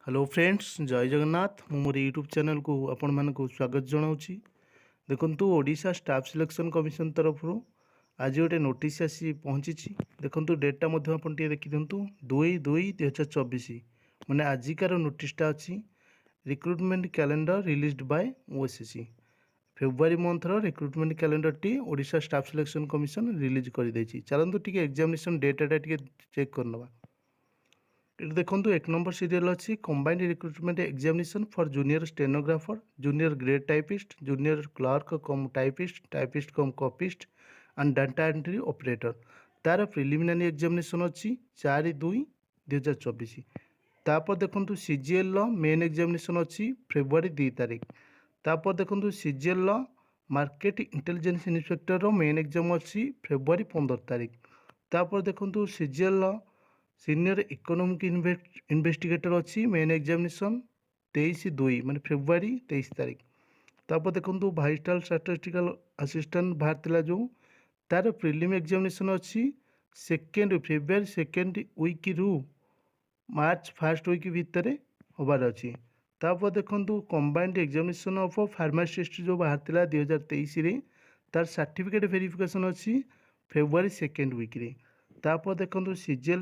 Hello friends जय जगन्नाथ मु मोर YouTube channel को आपण मानक स्वागत जनाऊँगी। देखंतु ओडिशा स्टाफ सिलेक्शन कमिशन तरफ आज गोटे नोटिस आसी पहुँची। देखंतु डेटा मध्य आपण टिके देखि दियंतु 2/2/2024 माने आजिकार नोटिसटा अच्छी recruitment calendar released by OSSC फेब्रुआरी मंथर रिक्रुटमेंट कैलेंडर टी Odisha staff selection commission release कर देछि। चलंतु टिके एग्जामिनेशन डेटाटा टिके चेक करनवा। ये देखो एक नंबर सीरियल अच्छी combined recruitment examination for junior stenographer junior grade typist junior clerk come typist typist come copyist and data entry operator तार प्रिलिमिनारी एग्जामिनेशन अच्छी 4/2/2024। तापर देखो सीजीएल मेन एग्जामिनेशन अच्छी फेब्रुआरी 2 तारीख। तापर देखो CGL market intelligence inspector main exam अच्छी फेब्रुआरी 15 तारीख। तापर देखो सीजीएल सीनियर इकोनॉमिक इन्वेस्टिगेटर अच्छी मेन एग्जामिनेशन 23/2 माने फेब्रुआरी 23 तारीख। तापर देखो वाइटल स्टैटिस्टिकल असिस्टेंट बाहर जो तार प्रिलिम एग्जामिनेशन अच्छी फेब्रुआरी 2 वीक रु मार्च 1 वीक भितर हबार अच्छी। तापर देखो कंबाइंड एग्जामिनेशन ऑफ फार्मासिस्ट जो बाहर 2023 तार सर्टिफिकेट वेरिफिकेशन अच्छी फेब्रुआरी 2 वीक रे। तापर देखो सीजीएल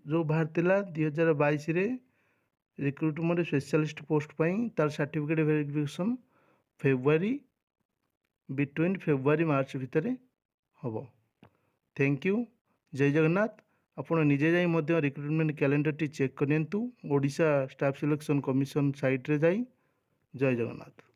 जो बाहर 2022 रिक्रुटमेंट स्पेशलिस्ट पोस्ट तार सर्टिफिकेट वेरिफिकेशन फेब्रुआरी बिटवीन फेब्रुआरी मार्च भितर हम। Thank you Jai Jagannath. आपण निजे जाई रिक्रुटमेंट कैलेंडर टी चेक करनियंतु Odisha staff selection commission site रे जाई। जय जगन्नाथ।